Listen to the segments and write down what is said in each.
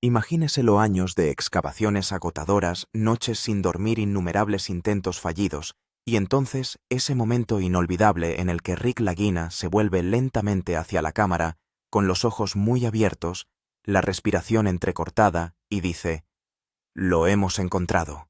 Imagíneselo: años de excavaciones agotadoras, noches sin dormir, innumerables intentos fallidos, y entonces ese momento inolvidable en el que Rick Lagina se vuelve lentamente hacia la cámara, con los ojos muy abiertos, la respiración entrecortada, y dice: «Lo hemos encontrado».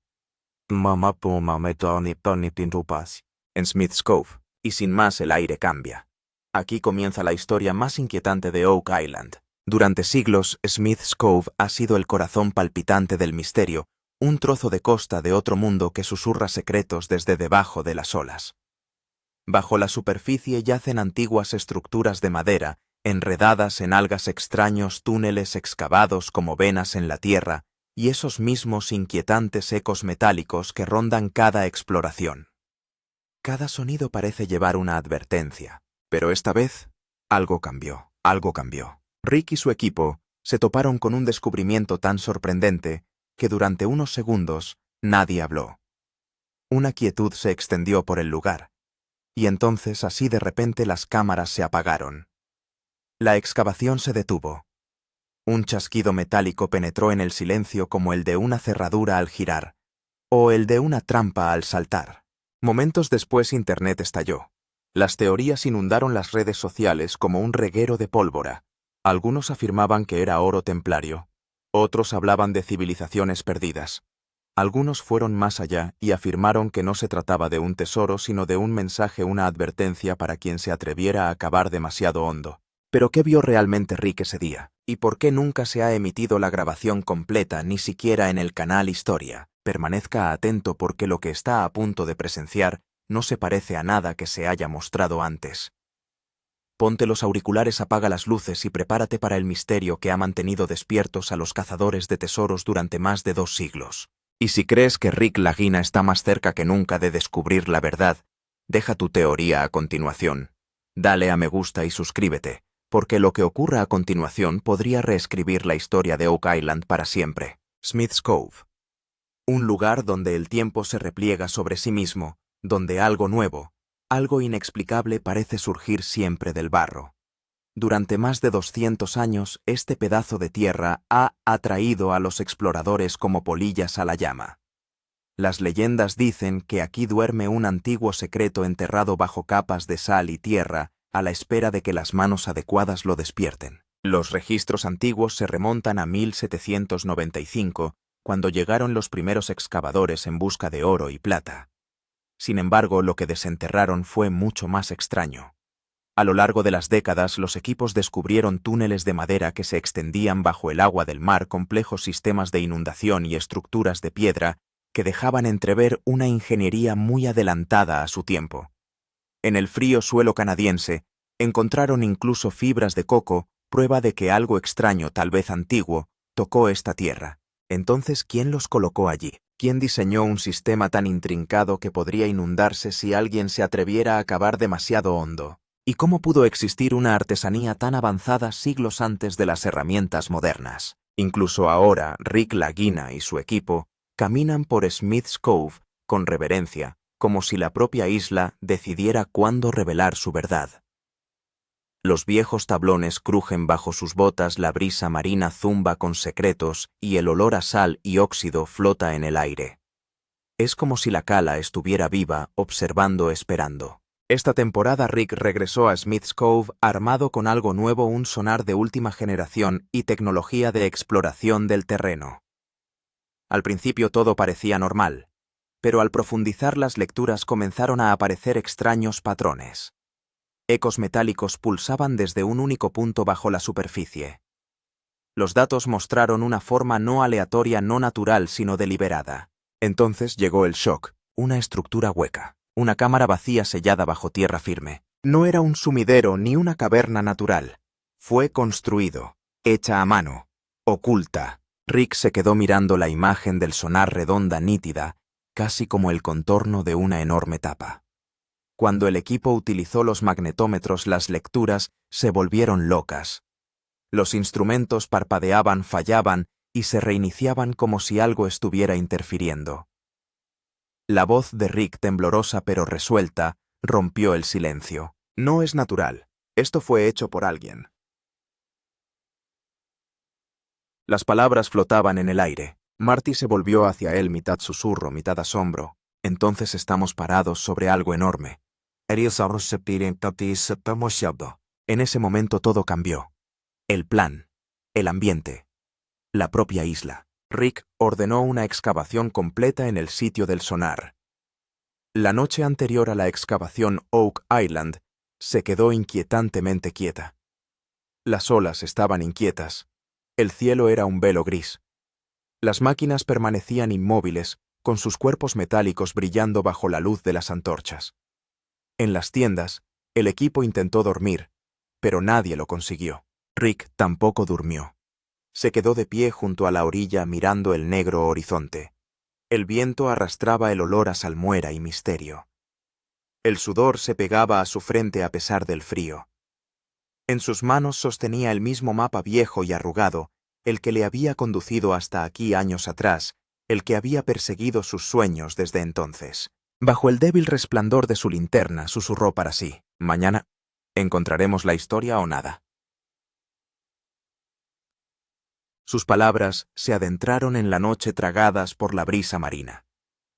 En Smith's Cove, y sin más el aire cambia. Aquí comienza la historia más inquietante de Oak Island. Durante siglos, Smith's Cove ha sido el corazón palpitante del misterio, un trozo de costa de otro mundo que susurra secretos desde debajo de las olas. Bajo la superficie yacen antiguas estructuras de madera, enredadas en algas, extraños túneles excavados como venas en la tierra, y esos mismos inquietantes ecos metálicos que rondan cada exploración. Cada sonido parece llevar una advertencia, pero esta vez algo cambió. Rick y su equipo se toparon con un descubrimiento tan sorprendente que durante unos segundos nadie habló. Una quietud se extendió por el lugar, y entonces así de repente las cámaras se apagaron. La excavación se detuvo. Un chasquido metálico penetró en el silencio como el de una cerradura al girar, o el de una trampa al saltar. Momentos después Internet estalló. Las teorías inundaron las redes sociales como un reguero de pólvora. Algunos afirmaban que era oro templario, otros hablaban de civilizaciones perdidas. Algunos fueron más allá y afirmaron que no se trataba de un tesoro sino de un mensaje, una advertencia para quien se atreviera a cavar demasiado hondo. ¿Pero qué vio realmente Rick ese día? ¿Y por qué nunca se ha emitido la grabación completa, ni siquiera en el canal Historia? Permanezca atento porque lo que está a punto de presenciar no se parece a nada que se haya mostrado antes. Ponte los auriculares, apaga las luces y prepárate para el misterio que ha mantenido despiertos a los cazadores de tesoros durante más de 2 siglos. Y si crees que Rick Lagina está más cerca que nunca de descubrir la verdad, deja tu teoría a continuación. Dale a me gusta y suscríbete, porque lo que ocurra a continuación podría reescribir la historia de Oak Island para siempre. Smith's Cove. Un lugar donde el tiempo se repliega sobre sí mismo, donde algo nuevo, algo inexplicable parece surgir siempre del barro. Durante más de 200 años, este pedazo de tierra ha atraído a los exploradores como polillas a la llama. Las leyendas dicen que aquí duerme un antiguo secreto enterrado bajo capas de sal y tierra, a la espera de que las manos adecuadas lo despierten. Los registros antiguos se remontan a 1795, cuando llegaron los primeros excavadores en busca de oro y plata. Sin embargo, lo que desenterraron fue mucho más extraño. A lo largo de las décadas, los equipos descubrieron túneles de madera que se extendían bajo el agua del mar, complejos sistemas de inundación y estructuras de piedra que dejaban entrever una ingeniería muy adelantada a su tiempo. En el frío suelo canadiense, encontraron incluso fibras de coco, prueba de que algo extraño, tal vez antiguo, tocó esta tierra. Entonces, ¿quién los colocó allí? ¿Quién diseñó un sistema tan intrincado que podría inundarse si alguien se atreviera a cavar demasiado hondo? ¿Y cómo pudo existir una artesanía tan avanzada siglos antes de las herramientas modernas? Incluso ahora, Rick Lagina y su equipo caminan por Smith's Cove con reverencia, como si la propia isla decidiera cuándo revelar su verdad. Los viejos tablones crujen bajo sus botas, la brisa marina zumba con secretos y el olor a sal y óxido flota en el aire. Es como si la cala estuviera viva, observando, esperando. Esta temporada Rick regresó a Smith's Cove armado con algo nuevo, un sonar de última generación y tecnología de exploración del terreno. Al principio todo parecía normal, pero al profundizar las lecturas comenzaron a aparecer extraños patrones. Ecos metálicos pulsaban desde un único punto bajo la superficie. Los datos mostraron una forma no aleatoria, no natural, sino deliberada. Entonces llegó el shock, una estructura hueca, una cámara vacía sellada bajo tierra firme. No era un sumidero ni una caverna natural. Fue construido, hecha a mano, oculta. Rick se quedó mirando la imagen del sonar, redonda, nítida, casi como el contorno de una enorme tapa. Cuando el equipo utilizó los magnetómetros, las lecturas se volvieron locas. Los instrumentos parpadeaban, fallaban y se reiniciaban como si algo estuviera interfiriendo. La voz de Rick, temblorosa pero resuelta, rompió el silencio. No es natural. Esto fue hecho por alguien. Las palabras flotaban en el aire. Marty se volvió hacia él mitad susurro, mitad asombro. Entonces estamos parados sobre algo enorme. En ese momento todo cambió. El plan, el ambiente, la propia isla. Rick ordenó una excavación completa en el sitio del sonar. La noche anterior a la excavación Oak Island se quedó inquietantemente quieta. Las olas estaban inquietas. El cielo era un velo gris. Las máquinas permanecían inmóviles, con sus cuerpos metálicos brillando bajo la luz de las antorchas. En las tiendas, el equipo intentó dormir, pero nadie lo consiguió. Rick tampoco durmió. Se quedó de pie junto a la orilla mirando el negro horizonte. El viento arrastraba el olor a salmuera y misterio. El sudor se pegaba a su frente a pesar del frío. En sus manos sostenía el mismo mapa viejo y arrugado, el que le había conducido hasta aquí años atrás, el que había perseguido sus sueños desde entonces. Bajo el débil resplandor de su linterna susurró para sí: mañana encontraremos la historia o nada. Sus palabras se adentraron en la noche tragadas por la brisa marina.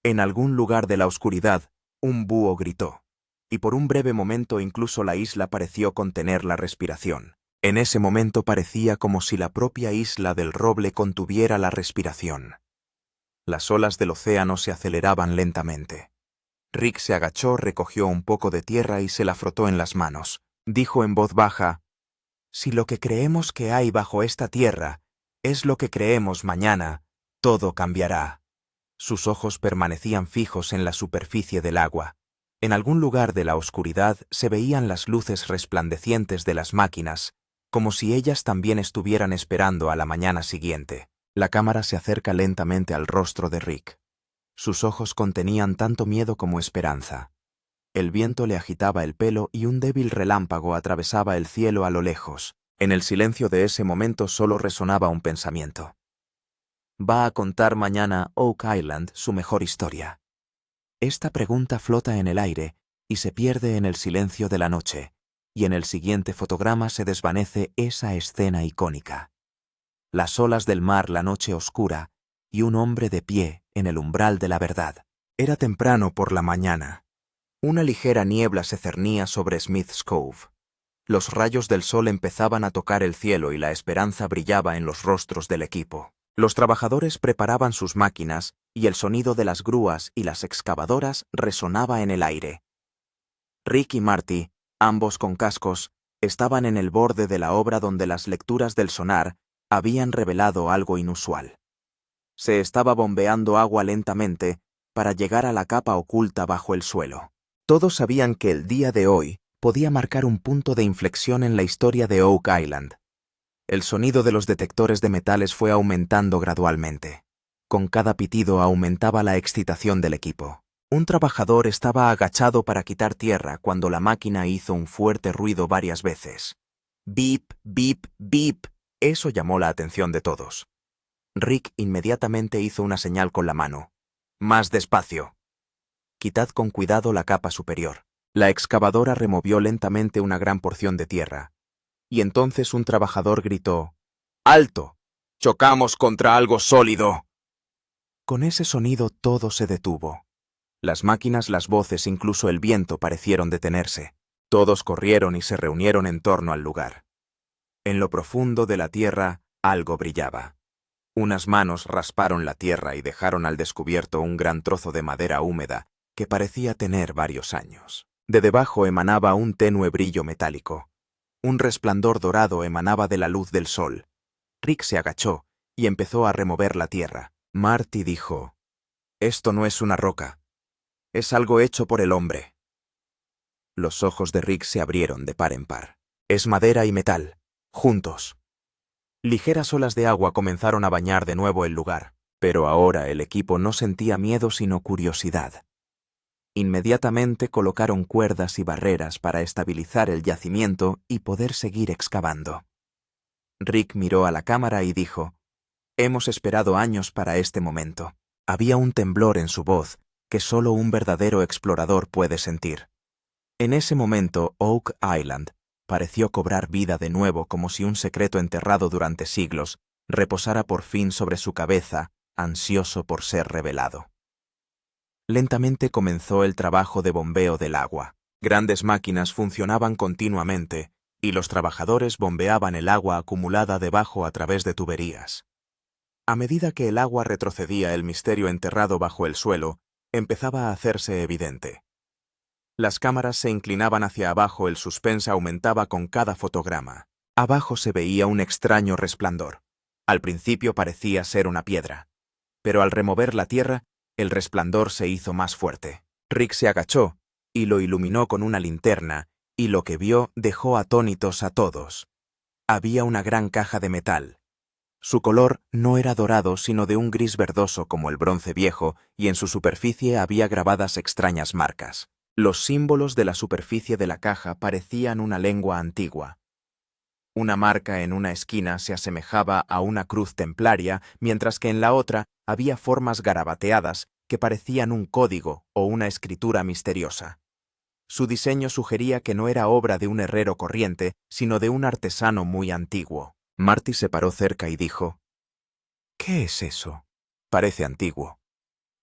En algún lugar de la oscuridad, un búho gritó, y por un breve momento incluso la isla pareció contener la respiración. En ese momento parecía como si la propia isla del roble contuviera la respiración. Las olas del océano se aceleraban lentamente. Rick se agachó, recogió un poco de tierra y se la frotó en las manos. Dijo en voz baja: si lo que creemos que hay bajo esta tierra es lo que creemos mañana, todo cambiará. Sus ojos permanecían fijos en la superficie del agua. En algún lugar de la oscuridad se veían las luces resplandecientes de las máquinas, como si ellas también estuvieran esperando a la mañana siguiente. La cámara se acerca lentamente al rostro de Rick. Sus ojos contenían tanto miedo como esperanza. El viento le agitaba el pelo y un débil relámpago atravesaba el cielo a lo lejos. En el silencio de ese momento solo resonaba un pensamiento. ¿Va a contar mañana Oak Island su mejor historia? Esta pregunta flota en el aire y se pierde en el silencio de la noche, y en el siguiente fotograma se desvanece esa escena icónica. Las olas del mar, la noche oscura, y un hombre de pie en el umbral de la verdad. Era temprano por la mañana. Una ligera niebla se cernía sobre Smith's Cove. Los rayos del sol empezaban a tocar el cielo y la esperanza brillaba en los rostros del equipo. Los trabajadores preparaban sus máquinas y el sonido de las grúas y las excavadoras resonaba en el aire. Rick y Marty, ambos con cascos, estaban en el borde de la obra donde las lecturas del sonar habían revelado algo inusual. Se estaba bombeando agua lentamente para llegar a la capa oculta bajo el suelo. Todos sabían que el día de hoy podía marcar un punto de inflexión en la historia de Oak Island. El sonido de los detectores de metales fue aumentando gradualmente. Con cada pitido aumentaba la excitación del equipo. Un trabajador estaba agachado para quitar tierra cuando la máquina hizo un fuerte ruido varias veces. Bip, bip, bip. Eso llamó la atención de todos. Rick inmediatamente hizo una señal con la mano. Más despacio. Quitad con cuidado la capa superior. La excavadora removió lentamente una gran porción de tierra. Y entonces un trabajador gritó: ¡alto! ¡Chocamos contra algo sólido! Con ese sonido todo se detuvo. Las máquinas, las voces, incluso el viento parecieron detenerse. Todos corrieron y se reunieron en torno al lugar. En lo profundo de la tierra, algo brillaba. Unas manos rasparon la tierra y dejaron al descubierto un gran trozo de madera húmeda que parecía tener varios años. De debajo emanaba un tenue brillo metálico. Un resplandor dorado emanaba de la luz del sol. Rick se agachó y empezó a remover la tierra. Marty dijo: «Esto no es una roca. Es algo hecho por el hombre». Los ojos de Rick se abrieron de par en par. Es madera y metal, juntos. Ligeras olas de agua comenzaron a bañar de nuevo el lugar, pero ahora el equipo no sentía miedo sino curiosidad. Inmediatamente colocaron cuerdas y barreras para estabilizar el yacimiento y poder seguir excavando. Rick miró a la cámara y dijo: «Hemos esperado años para este momento». Había un temblor en su voz que solo un verdadero explorador puede sentir. En ese momento, Oak Island pareció cobrar vida de nuevo, como si un secreto enterrado durante siglos reposara por fin sobre su cabeza, ansioso por ser revelado. Lentamente comenzó el trabajo de bombeo del agua. Grandes máquinas funcionaban continuamente, y los trabajadores bombeaban el agua acumulada debajo a través de tuberías. A medida que el agua retrocedía, el misterio enterrado bajo el suelo empezaba a hacerse evidente. Las cámaras se inclinaban hacia abajo, el suspense aumentaba con cada fotograma. Abajo se veía un extraño resplandor. Al principio parecía ser una piedra, pero al remover la tierra, el resplandor se hizo más fuerte. Rick se agachó y lo iluminó con una linterna, y lo que vio dejó atónitos a todos. Había una gran caja de metal. Su color no era dorado, sino de un gris verdoso como el bronce viejo, y en su superficie había grabadas extrañas marcas. Los símbolos de la superficie de la caja parecían una lengua antigua. Una marca en una esquina se asemejaba a una cruz templaria, mientras que en la otra había formas garabateadas que parecían un código o una escritura misteriosa. Su diseño sugería que no era obra de un herrero corriente, sino de un artesano muy antiguo. Marty se paró cerca y dijo: «¿Qué es eso? Parece antiguo».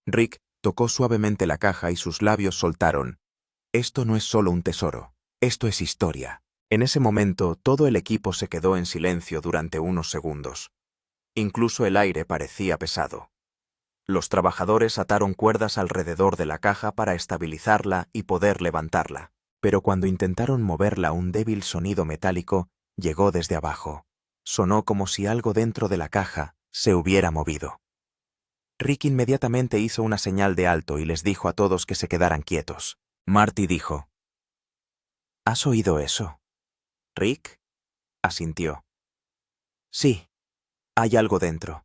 Rick tocó suavemente la caja y sus labios soltaron: «Esto no es solo un tesoro, esto es historia». En ese momento, todo el equipo se quedó en silencio durante unos segundos. Incluso el aire parecía pesado. Los trabajadores ataron cuerdas alrededor de la caja para estabilizarla y poder levantarla, pero cuando intentaron moverla, un débil sonido metálico llegó desde abajo. Sonó como si algo dentro de la caja se hubiera movido. Rick inmediatamente hizo una señal de alto y les dijo a todos que se quedaran quietos. Marty dijo: «¿Has oído eso?» «¿Rick?» asintió. «Sí, hay algo dentro».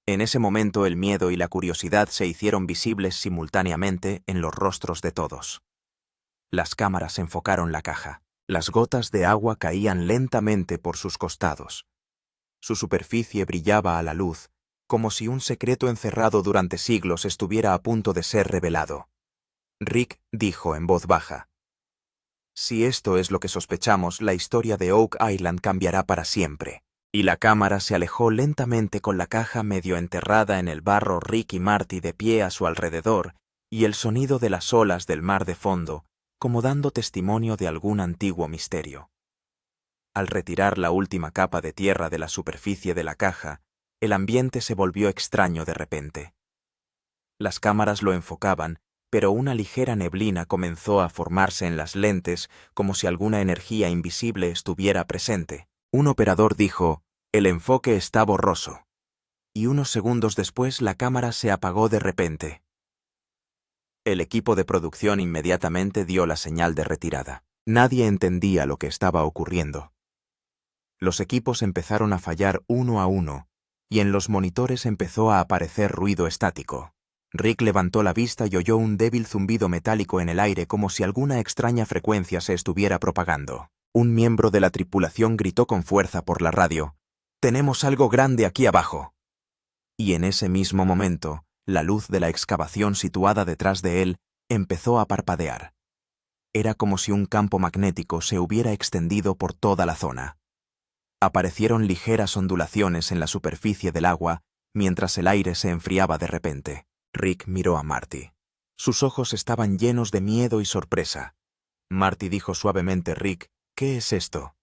En ese momento el miedo y la curiosidad se hicieron visibles simultáneamente en los rostros de todos. Las cámaras enfocaron la caja. Las gotas de agua caían lentamente por sus costados. Su superficie brillaba a la luz, como si un secreto encerrado durante siglos estuviera a punto de ser revelado. Rick dijo en voz baja: «Si esto es lo que sospechamos, la historia de Oak Island cambiará para siempre». Y la cámara se alejó lentamente con la caja medio enterrada en el barro, Rick y Marty de pie a su alrededor, y el sonido de las olas del mar de fondo, como dando testimonio de algún antiguo misterio. Al retirar la última capa de tierra de la superficie de la caja, el ambiente se volvió extraño de repente. Las cámaras lo enfocaban, pero una ligera neblina comenzó a formarse en las lentes, como si alguna energía invisible estuviera presente. Un operador dijo: «El enfoque está borroso». Y unos segundos después la cámara se apagó de repente. El equipo de producción inmediatamente dio la señal de retirada. Nadie entendía lo que estaba ocurriendo. Los equipos empezaron a fallar uno a uno, y en los monitores empezó a aparecer ruido estático. Rick levantó la vista y oyó un débil zumbido metálico en el aire, como si alguna extraña frecuencia se estuviera propagando. Un miembro de la tripulación gritó con fuerza por la radio: «Tenemos algo grande aquí abajo». Y en ese mismo momento, la luz de la excavación situada detrás de él empezó a parpadear. Era como si un campo magnético se hubiera extendido por toda la zona. Aparecieron ligeras ondulaciones en la superficie del agua mientras el aire se enfriaba de repente. Rick miró a Marty. Sus ojos estaban llenos de miedo y sorpresa. Marty dijo suavemente: «Rick, ¿qué es esto?».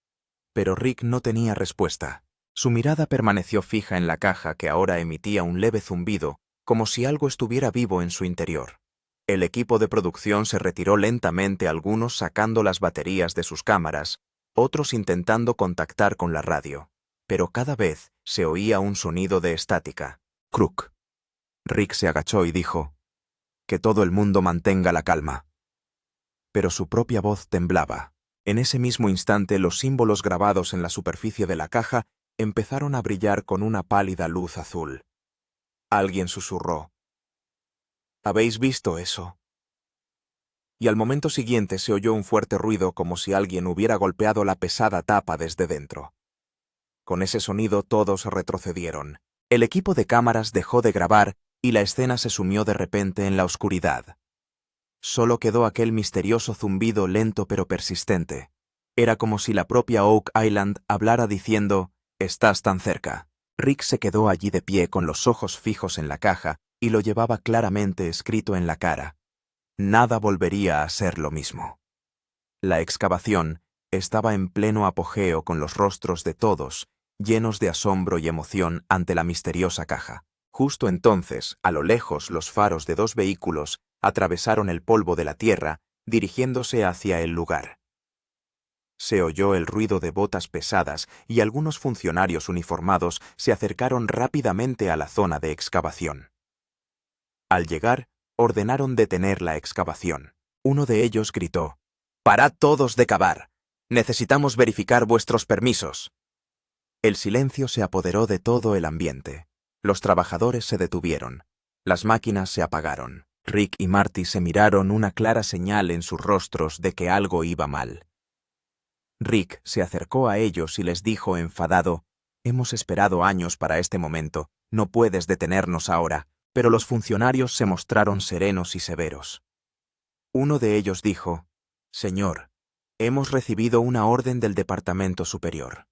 Pero Rick no tenía respuesta. Su mirada permaneció fija en la caja, que ahora emitía un leve zumbido, como si algo estuviera vivo en su interior. El equipo de producción se retiró lentamente, algunos sacando las baterías de sus cámaras, otros intentando contactar con la radio. Pero cada vez se oía un sonido de estática. «Kruk». Rick se agachó y dijo: «Que todo el mundo mantenga la calma». Pero su propia voz temblaba. En ese mismo instante, los símbolos grabados en la superficie de la caja empezaron a brillar con una pálida luz azul. Alguien susurró: «¿Habéis visto eso?». Y al momento siguiente se oyó un fuerte ruido, como si alguien hubiera golpeado la pesada tapa desde dentro. Con ese sonido todos retrocedieron. El equipo de cámaras dejó de grabar y la escena se sumió de repente en la oscuridad. Solo quedó aquel misterioso zumbido lento pero persistente. Era como si la propia Oak Island hablara diciendo: «Estás tan cerca». Rick se quedó allí de pie con los ojos fijos en la caja y lo llevaba claramente escrito en la cara. Nada volvería a ser lo mismo. La excavación estaba en pleno apogeo con los rostros de todos, llenos de asombro y emoción ante la misteriosa caja. Justo entonces, a lo lejos, los faros de 2 vehículos atravesaron el polvo de la tierra, dirigiéndose hacia el lugar. Se oyó el ruido de botas pesadas y algunos funcionarios uniformados se acercaron rápidamente a la zona de excavación. Al llegar, ordenaron detener la excavación. Uno de ellos gritó: «¡Parad todos de cavar! Necesitamos verificar vuestros permisos». El silencio se apoderó de todo el ambiente. Los trabajadores se detuvieron. Las máquinas se apagaron. Rick y Marty se miraron, una clara señal en sus rostros de que algo iba mal. Rick se acercó a ellos y les dijo enfadado: «Hemos esperado años para este momento. No puedes detenernos ahora». Pero los funcionarios se mostraron serenos y severos. Uno de ellos dijo: «Señor, hemos recibido una orden del Departamento Superior.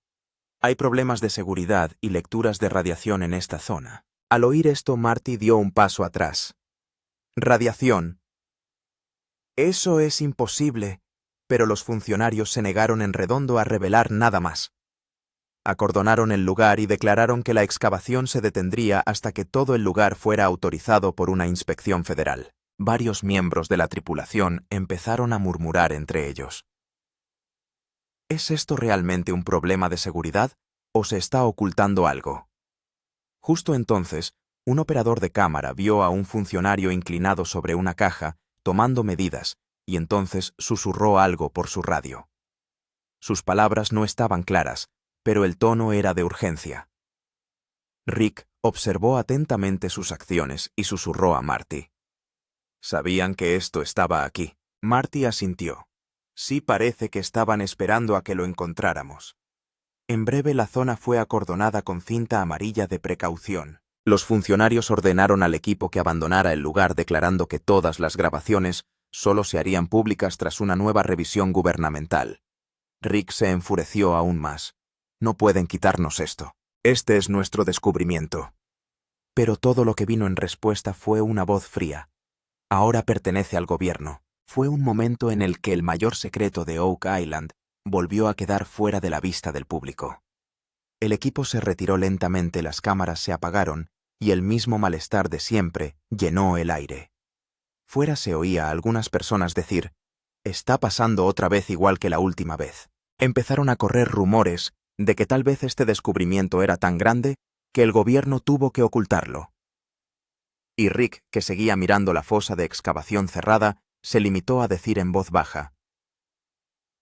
Hay problemas de seguridad y lecturas de radiación en esta zona». Al oír esto, Marty dio un paso atrás. «¿Radiación? Eso es imposible», pero los funcionarios se negaron en redondo a revelar nada más. Acordonaron el lugar y declararon que la excavación se detendría hasta que todo el lugar fuera autorizado por una inspección federal. Varios miembros de la tripulación empezaron a murmurar entre ellos: ¿es esto realmente un problema de seguridad o se está ocultando algo? Justo entonces, un operador de cámara vio a un funcionario inclinado sobre una caja, tomando medidas, y entonces susurró algo por su radio. Sus palabras no estaban claras, pero el tono era de urgencia. Rick observó atentamente sus acciones y susurró a Marty: «¿Sabían que esto estaba aquí?» Marty asintió. «Sí, parece que estaban esperando a que lo encontráramos». En breve la zona fue acordonada con cinta amarilla de precaución. Los funcionarios ordenaron al equipo que abandonara el lugar, declarando que todas las grabaciones solo se harían públicas tras una nueva revisión gubernamental. Rick se enfureció aún más. «No pueden quitarnos esto. Este es nuestro descubrimiento». Pero todo lo que vino en respuesta fue una voz fría. «Ahora pertenece al gobierno». Fue un momento en el que el mayor secreto de Oak Island volvió a quedar fuera de la vista del público. El equipo se retiró lentamente, las cámaras se apagaron y el mismo malestar de siempre llenó el aire. Fuera se oía a algunas personas decir: «Está pasando otra vez igual que la última vez». Empezaron a correr rumores de que tal vez este descubrimiento era tan grande que el gobierno tuvo que ocultarlo. Y Rick, que seguía mirando la fosa de excavación cerrada, se limitó a decir en voz baja: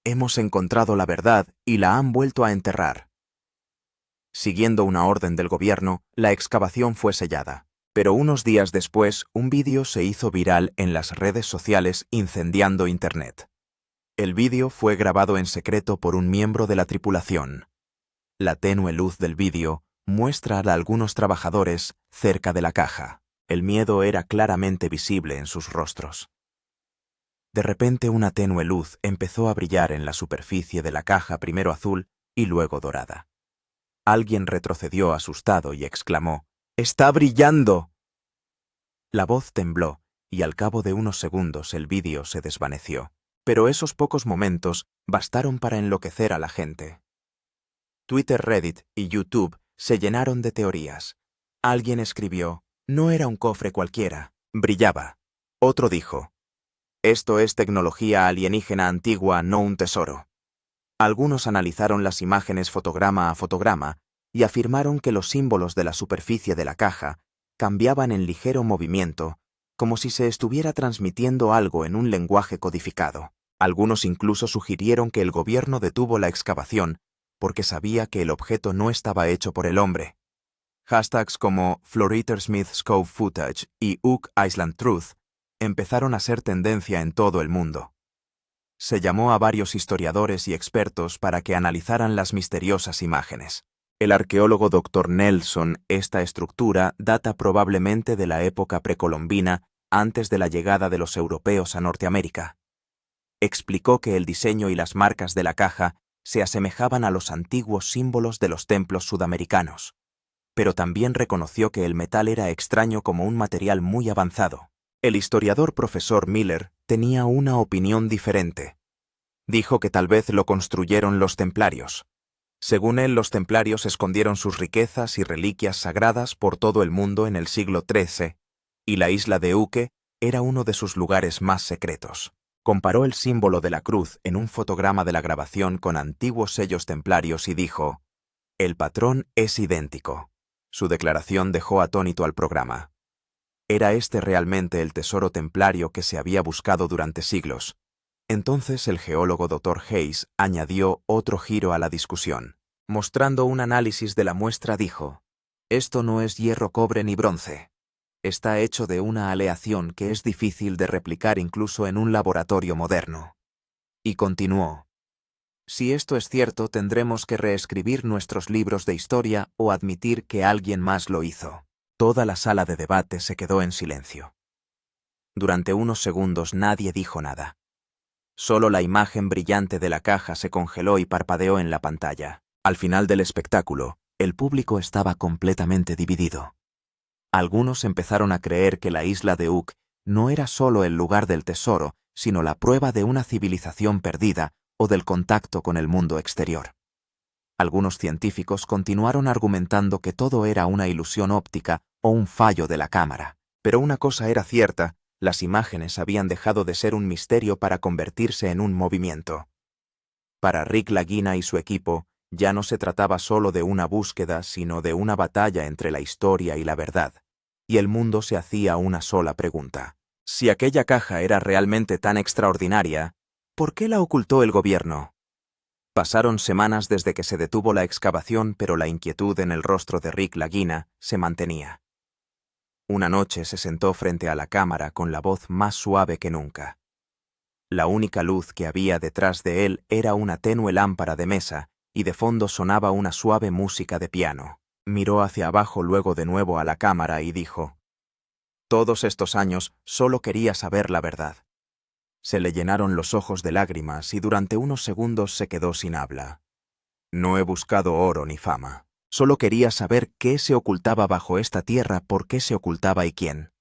«Hemos encontrado la verdad y la han vuelto a enterrar». Siguiendo una orden del gobierno, la excavación fue sellada. Pero unos días después, un vídeo se hizo viral en las redes sociales incendiando Internet. El vídeo fue grabado en secreto por un miembro de la tripulación. La tenue luz del vídeo muestra a algunos trabajadores cerca de la caja. El miedo era claramente visible en sus rostros. De repente una tenue luz empezó a brillar en la superficie de la caja, primero azul y luego dorada. Alguien retrocedió asustado y exclamó: «¡Está brillando!». La voz tembló y al cabo de unos segundos el vídeo se desvaneció. Pero esos pocos momentos bastaron para enloquecer a la gente. Twitter, Reddit y YouTube se llenaron de teorías. Alguien escribió: «No era un cofre cualquiera, brillaba». Otro dijo: «Esto es tecnología alienígena antigua, no un tesoro». Algunos analizaron las imágenes fotograma a fotograma y afirmaron que los símbolos de la superficie de la caja cambiaban en ligero movimiento, como si se estuviera transmitiendo algo en un lenguaje codificado. Algunos incluso sugirieron que el gobierno detuvo la excavación porque sabía que el objeto no estaba hecho por el hombre. Hashtags como Floriter Smith Cove Footage y Oak Island Truth empezaron a ser tendencia en todo el mundo. Se llamó a varios historiadores y expertos para que analizaran las misteriosas imágenes. El arqueólogo Dr. Nelson, esta estructura data probablemente de la época precolombina, antes de la llegada de los europeos a Norteamérica. Explicó que el diseño y las marcas de la caja se asemejaban a los antiguos símbolos de los templos sudamericanos. pero también reconoció que el metal era extraño como un material muy avanzado. El historiador profesor Miller tenía una opinión diferente. Dijo que tal vez lo construyeron los templarios. Según él, los templarios escondieron sus riquezas y reliquias sagradas por todo el mundo en el siglo XIII, y la isla de Uke era uno de sus lugares más secretos. Comparó el símbolo de la cruz en un fotograma de la grabación con antiguos sellos templarios y dijo: «El patrón es idéntico». Su declaración dejó atónito al programa. ¿Era este realmente el tesoro templario que se había buscado durante siglos? Entonces el geólogo Dr. Hayes añadió otro giro a la discusión. Mostrando un análisis de la muestra dijo: «Esto no es hierro, cobre ni bronce. Está hecho de una aleación que es difícil de replicar incluso en un laboratorio moderno». Y continuó: «Si esto es cierto, tendremos que reescribir nuestros libros de historia o admitir que alguien más lo hizo». Toda la sala de debate se quedó en silencio. Durante unos segundos nadie dijo nada. Solo la imagen brillante de la caja se congeló y parpadeó en la pantalla. Al final del espectáculo, el público estaba completamente dividido. Algunos empezaron a creer que la isla de Uke no era solo el lugar del tesoro, sino la prueba de una civilización perdida o del contacto con el mundo exterior. Algunos científicos continuaron argumentando que todo era una ilusión óptica o un fallo de la cámara. Pero una cosa era cierta: las imágenes habían dejado de ser un misterio para convertirse en un movimiento. Para Rick Lagina y su equipo, ya no se trataba solo de una búsqueda, sino de una batalla entre la historia y la verdad. Y el mundo se hacía una sola pregunta: si aquella caja era realmente tan extraordinaria, ¿por qué la ocultó el gobierno? Pasaron semanas desde que se detuvo la excavación, pero la inquietud en el rostro de Rick Lagina se mantenía. Una noche se sentó frente a la cámara con la voz más suave que nunca. La única luz que había detrás de él era una tenue lámpara de mesa, y de fondo sonaba una suave música de piano. Miró hacia abajo, luego de nuevo a la cámara y dijo: «Todos estos años solo quería saber la verdad». Se le llenaron los ojos de lágrimas y durante unos segundos se quedó sin habla. «No he buscado oro ni fama. Solo quería saber qué se ocultaba bajo esta tierra, por qué se ocultaba y quién».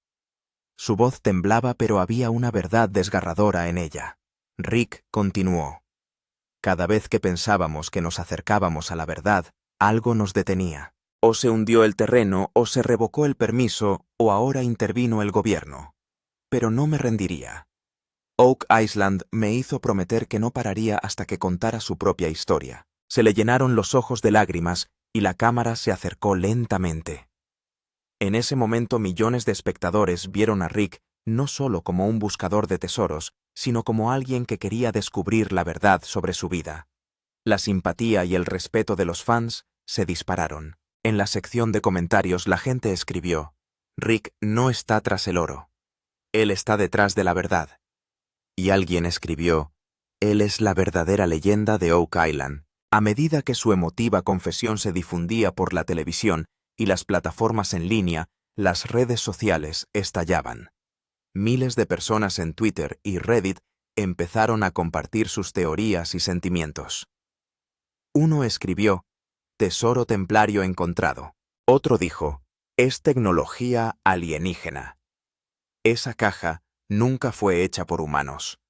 Su voz temblaba, pero había una verdad desgarradora en ella. Rick continuó: «Cada vez que pensábamos que nos acercábamos a la verdad, algo nos detenía. O se hundió el terreno, o se revocó el permiso, o ahora intervino el gobierno. Pero no me rendiría. Oak Island me hizo prometer que no pararía hasta que contara su propia historia». Se le llenaron los ojos de lágrimas y la cámara se acercó lentamente. En ese momento millones de espectadores vieron a Rick no solo como un buscador de tesoros, sino como alguien que quería descubrir la verdad sobre su vida. La simpatía y el respeto de los fans se dispararon. En la sección de comentarios la gente escribió: «Rick no está tras el oro. Él está detrás de la verdad». Y alguien escribió: «Él es la verdadera leyenda de Oak Island». A medida que su emotiva confesión se difundía por la televisión y las plataformas en línea, las redes sociales estallaban. Miles de personas en Twitter y Reddit empezaron a compartir sus teorías y sentimientos. Uno escribió: «Tesoro templario encontrado». Otro dijo: «Es tecnología alienígena. Esa caja nunca fue hecha por humanos».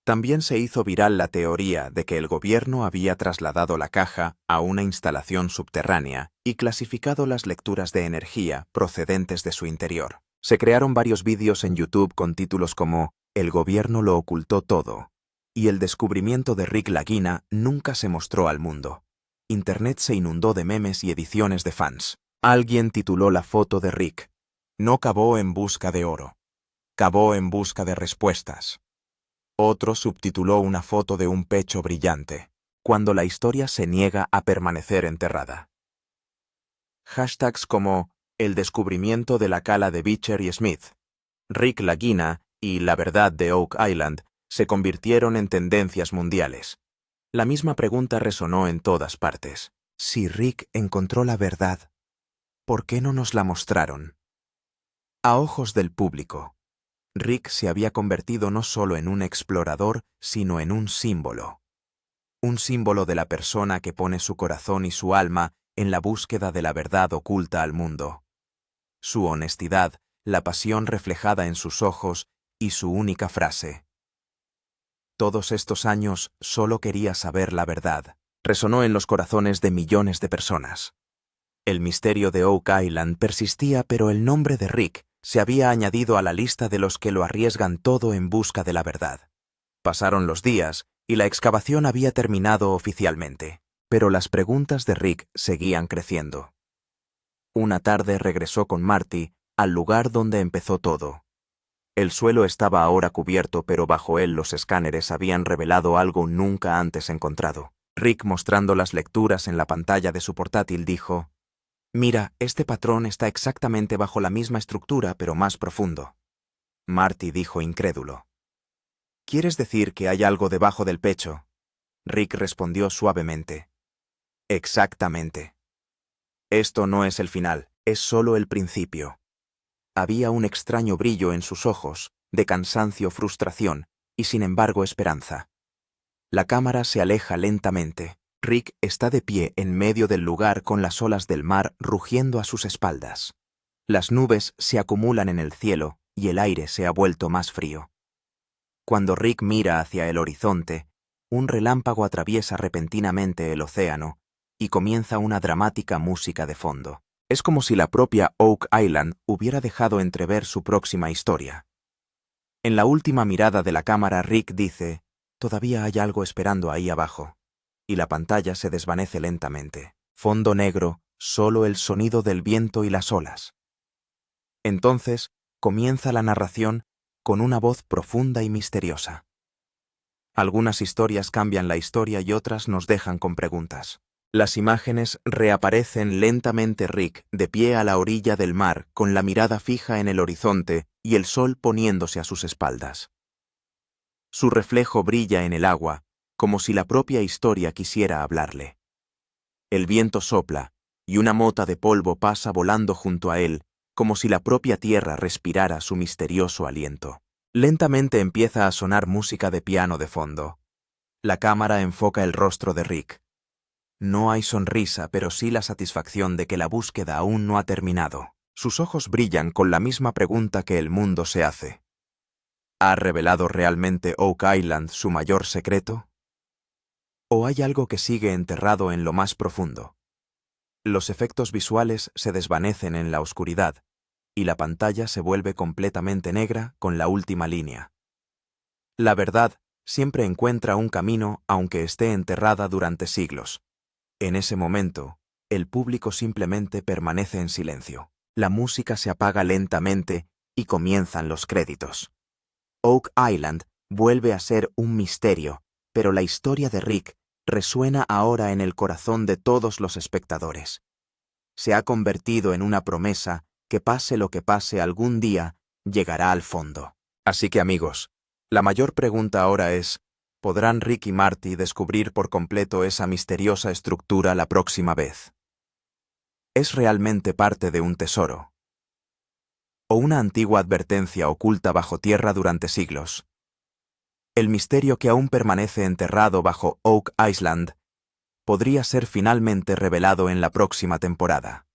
También se hizo viral la teoría de que el gobierno había trasladado la caja a una instalación subterránea y clasificado las lecturas de energía procedentes de su interior. Se crearon varios vídeos en YouTube con títulos como «El gobierno lo ocultó todo» y «El descubrimiento de Rick Lagina nunca se mostró al mundo». Internet se inundó de memes y ediciones de fans. Alguien tituló la foto de Rick: «No cavó en busca de oro, cavó en busca de respuestas». Otro subtituló una foto de un pecho brillante: «Cuando la historia se niega a permanecer enterrada». Hashtags como «El descubrimiento de la cala de Beecher y Smith», «Rick Lagina» y «La verdad de Oak Island» se convirtieron en tendencias mundiales. La misma pregunta resonó en todas partes: si Rick encontró la verdad, ¿por qué no nos la mostraron? A ojos del público, Rick se había convertido no solo en un explorador, sino en un símbolo. Un símbolo de la persona que pone su corazón y su alma en la búsqueda de la verdad oculta al mundo. Su honestidad, la pasión reflejada en sus ojos y su única frase: «Todos estos años solo quería saber la verdad», resonó en los corazones de millones de personas. El misterio de Oak Island persistía, pero el nombre de Rick se había añadido a la lista de los que lo arriesgan todo en busca de la verdad. Pasaron los días y la excavación había terminado oficialmente, pero las preguntas de Rick seguían creciendo. Una tarde regresó con Marty al lugar donde empezó todo. El suelo estaba ahora cubierto, pero bajo él los escáneres habían revelado algo nunca antes encontrado. Rick, mostrando las lecturas en la pantalla de su portátil, dijo: «Mira, este patrón está exactamente bajo la misma estructura, pero más profundo». Marty dijo incrédulo: «¿Quieres decir que hay algo debajo del pecho?». Rick respondió suavemente: «Exactamente. Esto no es el final, es solo el principio». Había un extraño brillo en sus ojos, de cansancio, frustración y, sin embargo, esperanza. La cámara se aleja lentamente. Rick está de pie en medio del lugar con las olas del mar rugiendo a sus espaldas. Las nubes se acumulan en el cielo y el aire se ha vuelto más frío. Cuando Rick mira hacia el horizonte, un relámpago atraviesa repentinamente el océano y comienza una dramática música de fondo. Es como si la propia Oak Island hubiera dejado entrever su próxima historia. En la última mirada de la cámara, Rick dice: «Todavía hay algo esperando ahí abajo». Y la pantalla se desvanece lentamente. Fondo negro, solo el sonido del viento y las olas. Entonces comienza la narración con una voz profunda y misteriosa. Algunas historias cambian la historia y otras nos dejan con preguntas. Las imágenes reaparecen lentamente. Rick, de pie a la orilla del mar, con la mirada fija en el horizonte y el sol poniéndose a sus espaldas. Su reflejo brilla en el agua, como si la propia historia quisiera hablarle. El viento sopla, y una mota de polvo pasa volando junto a él, como si la propia tierra respirara su misterioso aliento. Lentamente empieza a sonar música de piano de fondo. La cámara enfoca el rostro de Rick. No hay sonrisa, pero sí la satisfacción de que la búsqueda aún no ha terminado. Sus ojos brillan con la misma pregunta que el mundo se hace. ¿Ha revelado realmente Oak Island su mayor secreto? ¿O hay algo que sigue enterrado en lo más profundo? Los efectos visuales se desvanecen en la oscuridad, y la pantalla se vuelve completamente negra con la última línea. La verdad siempre encuentra un camino, aunque esté enterrada durante siglos. En ese momento, el público simplemente permanece en silencio. La música se apaga lentamente y comienzan los créditos. Oak Island vuelve a ser un misterio, pero la historia de Rick resuena ahora en el corazón de todos los espectadores. Se ha convertido en una promesa que, pase lo que pase, algún día llegará al fondo. Así que, amigos, la mayor pregunta ahora es: ¿podrán Rick y Marty descubrir por completo esa misteriosa estructura la próxima vez? ¿Es realmente parte de un tesoro? ¿O una antigua advertencia oculta bajo tierra durante siglos? El misterio que aún permanece enterrado bajo Oak Island podría ser finalmente revelado en la próxima temporada.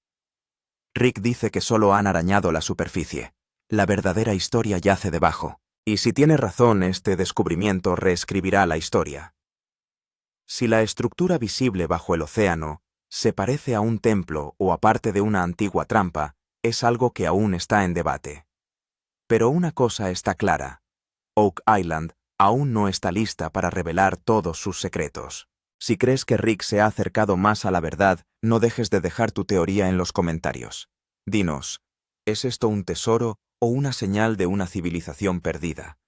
Rick dice que solo han arañado la superficie. La verdadera historia yace debajo. Y si tiene razón, este descubrimiento reescribirá la historia. Si la estructura visible bajo el océano se parece a un templo o a parte de una antigua trampa, es algo que aún está en debate. Pero una cosa está clara: Oak Island aún no está lista para revelar todos sus secretos. Si crees que Rick se ha acercado más a la verdad, no dejes de dejar tu teoría en los comentarios. Dinos, ¿es esto un tesoro o una señal de una civilización perdida?